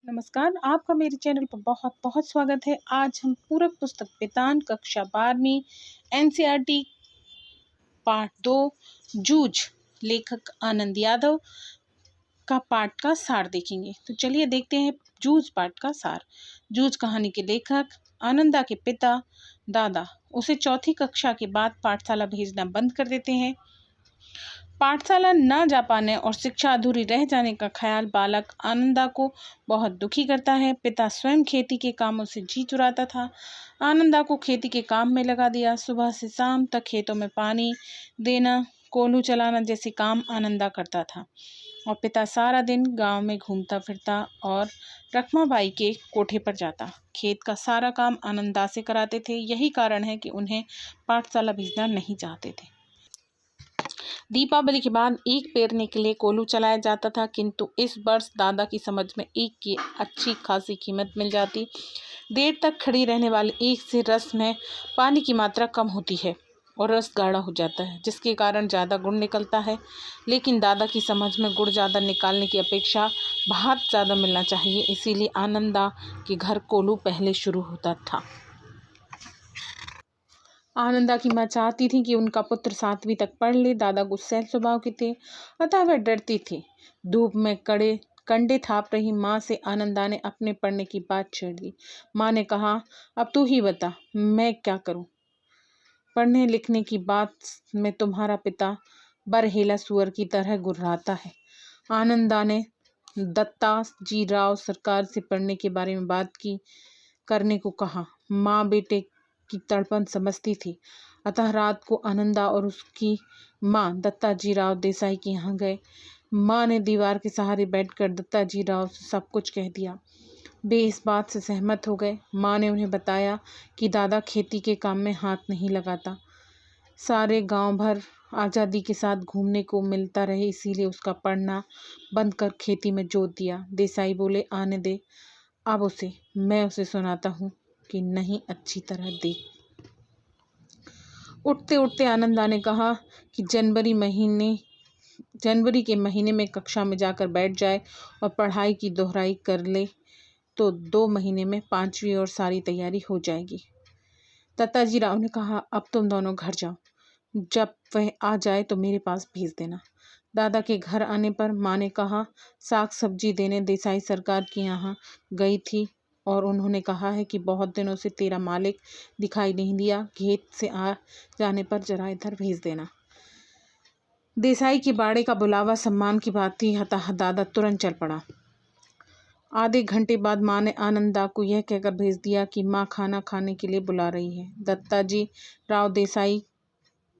नमस्कार, आपका मेरे चैनल पर बहुत-बहुत स्वागत है। आज हम पूरक पुस्तक वेदांत कक्षा 12वीं एनसीईआरटी पाठ 2 जूझ लेखक आनंद यादव का पाठ का सार देखेंगे। तो चलिए देखते हैं जूझ पाठ का सार। जूझ कहानी के लेखक आनंदा के पिता दादा उसे चौथी कक्षा के बाद पाठशाला भेजना बंद कर देते हैं। पाठशाला न जा पाने और शिक्षा अधूरी रह जाने का ख्याल बालक आनंदा को बहुत दुखी करता है। पिता स्वयं खेती के कामों से जी चुराता था। आनंदा को खेती के काम में लगा दिया। सुबह से शाम तक खेतों में पानी देना, कोल्हू चलाना जैसे काम आनंदा करता था और पिता सारा दिन गांव में घूमता फिरता और रखमाबाई के कोठे पर जाता। खेत का सारा काम आनंदा से कराते थे। यही कारण है कि उन्हें पाठशाला भेजना नहीं चाहते थे। दीपावली के बाद ईख पेरने के लिए कोल्हू चलाया जाता था, किंतु इस वर्ष दादा की समझ में ईख की अच्छी खासी कीमत मिल जाती। देर तक खड़ी रहने वाली ईख से रस में पानी की मात्रा कम होती है और रस गाढ़ा हो जाता है, जिसके कारण ज़्यादा गुड़ निकलता है। लेकिन दादा की समझ में गुड़ ज़्यादा निकालने की अपेक्षा भात ज़्यादा मिलना चाहिए, इसीलिए आनंदा के घर कोल्हू पहले शुरू होता था। आनंदा की माँ चाहती थी कि उनका पुत्र 7वीं तक पढ़ ले। दादा गुस्सैल स्वभाव के थे, अतः वह डरती थी। धूप में कंडे थाप रही माँ से आनंदा ने अपने पढ़ने की बात छेड़ दी। माँ ने कहा, अब तू ही बता, मैं क्या करूं? पढ़ने लिखने की बात में तुम्हारा पिता बरहेला सुअर की तरह गुर्राता है। आनंदा ने दत्ता जी राव सरकार से पढ़ने के बारे में बात करने को कहा। माँ बेटे की तड़पन समझती थी, अतः रात को आनंदा और उसकी माँ दत्ताजी राव देसाई के यहाँ गए। माँ ने दीवार के सहारे बैठकर दत्ताजी राव से सब कुछ कह दिया। वे इस बात से सहमत हो गए। माँ ने उन्हें बताया कि दादा खेती के काम में हाथ नहीं लगाता, सारे गांव भर आज़ादी के साथ घूमने को मिलता रहे, इसीलिए उसका पढ़ना बंद कर खेती में जोत दिया। देसाई बोले, आने दे, अब मैं उसे सुनाता हूँ कि नहीं अच्छी तरह देख। उठते उठते आनंदा ने कहा कि जनवरी के महीने में कक्षा में जाकर बैठ जाए और पढ़ाई की दोहराई कर ले तो 2 महीने में 5वीं और सारी तैयारी हो जाएगी। दत्ताजी राव ने कहा, अब तुम दोनों घर जाओ, जब वह आ जाए तो मेरे पास भेज देना। दादा के घर आने पर माँ ने कहा, साग सब्जी देने देसाई सरकार के यहाँ गई थी और उन्होंने कहा है कि बहुत दिनों से तेरा मालिक दिखाई नहीं दिया, खेत से आ जाने पर जरा इधर भेज देना। देसाई के बाड़े का बुलावा सम्मान की बात थी, अतः दादा तुरंत चल पड़ा। आधे घंटे बाद माँ ने आनंदा को यह कहकर भेज दिया कि माँ खाना खाने के लिए बुला रही है। दत्ताजी राव देसाई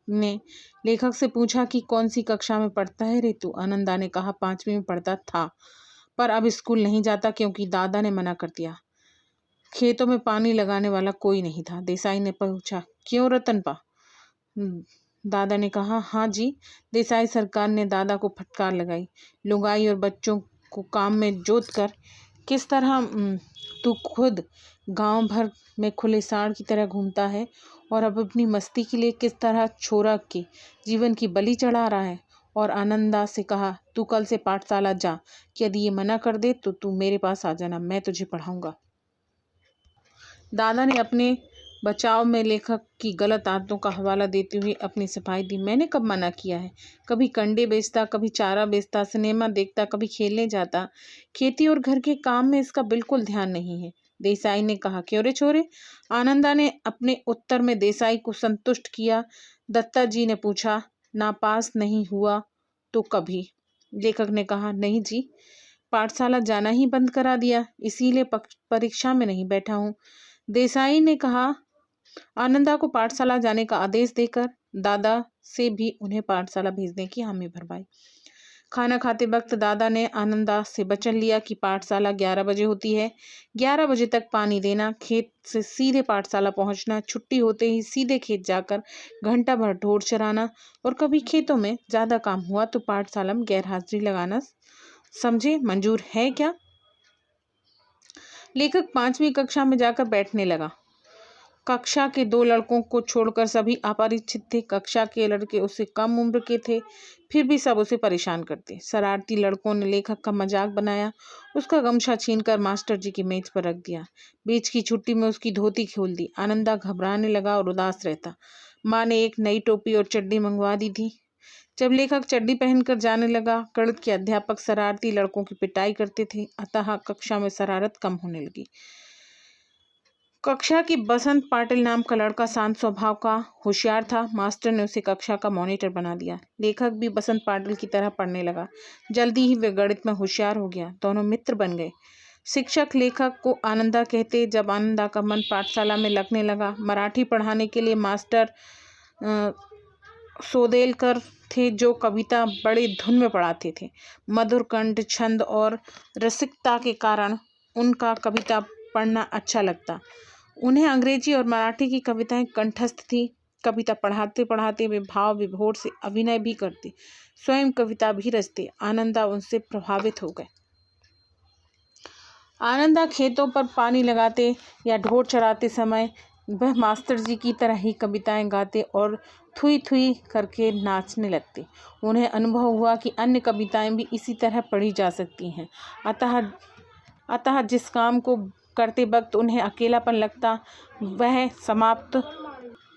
ने लेखक से पूछा कि कौन सी कक्षा में पढ़ता है रे तू? आनंदा ने कहा, 5वीं में पढ़ता था, पर अब स्कूल नहीं जाता क्योंकि दादा ने मना कर दिया। खेतों में पानी लगाने वाला कोई नहीं था। देसाई ने पूछा, क्यों रतनपा? दादा ने कहा, हाँ जी। देसाई सरकार ने दादा को फटकार लगाई। लुगाई और बच्चों को काम में जोत कर किस तरह तू खुद गांव भर में खुले सांड की तरह घूमता है और अब अपनी मस्ती के लिए किस तरह छोरा के जीवन की बलि चढ़ा रहा है। और आनंदा से कहा, तू कल से पाठशाला जा, कि यदि ये मना कर दे तो तू मेरे पास आ जाना, मैं तुझे पढ़ाऊंगा। दादा ने अपने बचाव में लेखक की गलत आदतों का हवाला देते हुए अपनी सफाई दी। मैंने कब मना किया है? कभी कंडे बेचता, कभी चारा बेचता, सिनेमा देखता, कभी खेलने जाता। खेती और घर के काम में इसका बिल्कुल ध्यान नहीं है। देसाई ने कहा, क्यों रे छोरे? आनंदा ने अपने उत्तर में देसाई को संतुष्ट किया। दत्ताजी ने पूछा, नापास नहीं हुआ तो कभी? लेखक ने कहा, नहीं जी, पाठशाला जाना ही बंद करा दिया, इसीलिए परीक्षा में नहीं बैठा हूँ। देसाई ने कहा, आनंदा को पाठशाला जाने का आदेश देकर दादा से भी उन्हें पाठशाला भेजने की हामी भरवाई। खाना खाते वक्त दादा ने आनंदा से वचन लिया कि पाठशाला 11 बजे होती है, 11 बजे तक पानी देना, खेत से सीधे पाठशाला पहुंचना, छुट्टी होते ही सीधे खेत जाकर घंटा भर ढोर चराना और कभी खेतों में ज़्यादा काम हुआ तो पाठशाला में गैरहाजिरी लगाना। समझे? मंजूर है क्या? लेखक 5वीं कक्षा में जाकर बैठने लगा। कक्षा के 2 लड़कों को छोड़कर सभी अपरिचित थे। कक्षा के लड़के उससे कम उम्र के थे, फिर भी सब उसे परेशान करते। शरारती लड़कों ने लेखक का मजाक बनाया, उसका गमछा छीनकर मास्टर जी की मेज पर रख दिया। बीच की छुट्टी में उसकी धोती खोल दी। आनंदा घबराने लगा और उदास रहता। माँ ने एक नई टोपी और चड्डी मंगवा दी थी। जब लेखक चड्डी पहनकर जाने लगा, गणित के अध्यापक शरारती लड़कों की पिटाई करते थे, अतः कक्षा में शरारत कम होने लगी। कक्षा की बसंत पाटिल नाम का लड़का शांत स्वभाव का होशियार था। मास्टर ने उसे कक्षा का मॉनिटर बना दिया। लेखक भी बसंत पाटिल की तरह पढ़ने लगा। जल्दी ही वे गणित में होशियार हो गया। दोनों मित्र बन गए। शिक्षक लेखक को आनंदा कहते। जब आनंदा का मन पाठशाला में लगने लगा, मराठी पढ़ाने के लिए मास्टर सोदेलकर थे, जो कविता बड़े धुन में पढ़ाते थे। मधुर कंठ, छंद और रसिकता के कारण उनका कविता पढ़ना अच्छा लगता। उन्हें अंग्रेजी और मराठी की कविताएं कंठस्थ थी। कविता पढ़ाते पढ़ाते वे भाव विभोर से अभिनय भी करते, स्वयं कविता भी रचते। आनंदा उनसे प्रभावित हो गए। आनंदा खेतों पर पानी लगाते या ढोर चराते समय वह मास्टर जी की तरह ही कविताएं गाते और थुई थुई करके नाचने लगते। उन्हें अनुभव हुआ कि अन्य कविताएं भी इसी तरह पढ़ी जा सकती हैं। अतः जिस काम को करते वक्त उन्हें अकेलापन लगता, वह समाप्त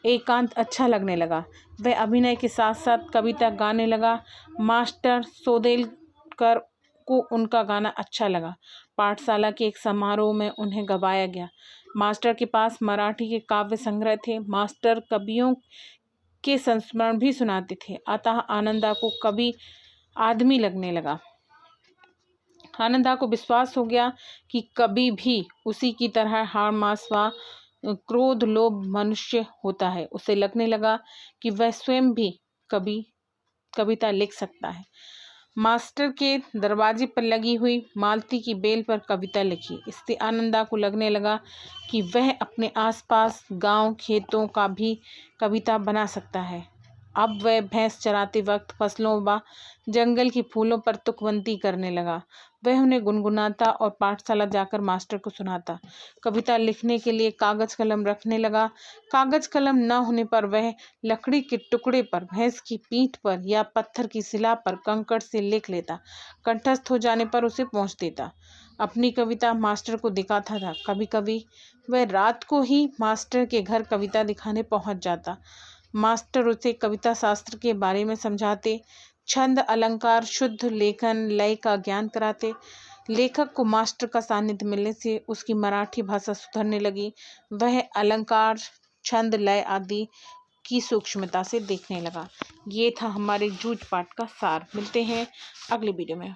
एकांत अच्छा लगने लगा। वह अभिनय के साथ साथ कविता गाने लगा। मास्टर सोदेलकर को उनका गाना अच्छा लगा। पाठशाला के एक समारोह में उन्हें गवाया गया। मास्टर के पास मराठी के काव्य संग्रह थे। मास्टर कवियों के संस्मरण भी सुनाते थे। अतः आनंदा को कवि आदमी लगने लगा। आनंदा को विश्वास हो गया कि कभी भी उसी की तरह हाड़मास व क्रोध लोभ मनुष्य होता है। उसे लगने लगा कि वह स्वयं भी कविता लिख सकता है। मास्टर के दरवाजे पर लगी हुई मालती की बेल पर कविता लिखी। इससे आनंदा को लगने लगा कि वह अपने आसपास गांव खेतों का भी कविता बना सकता है। अब वह भैंस चराते वक्त फसलों व जंगल की फूलों पर तुकबंदी करने लगा। वह उन्हें गुनगुनाता और पाठशाला जाकर मास्टर को सुनाता। कविता लिखने के लिए कागज कलम रखने लगा। कागज कलम न होने पर वह लकड़ी के टुकड़े पर, भैंस की पीठ पर या पत्थर की शिला पर कंकड़ से लिख लेता। कंठस्थ हो जाने पर उसे पहुँच देता। अपनी कविता मास्टर को दिखाता था। कभी कभी वह रात को ही मास्टर के घर कविता दिखाने पहुँच जाता। मास्टर उसे कविता शास्त्र के बारे में समझाते, छंद, अलंकार, शुद्ध लेखन, लय का ज्ञान कराते। लेखक को मास्टर का सानिध्य मिलने से उसकी मराठी भाषा सुधरने लगी। वह अलंकार, छंद, लय आदि की सूक्ष्मता से देखने लगा। ये था हमारे जूझ पाठ का सार। मिलते हैं अगले वीडियो में।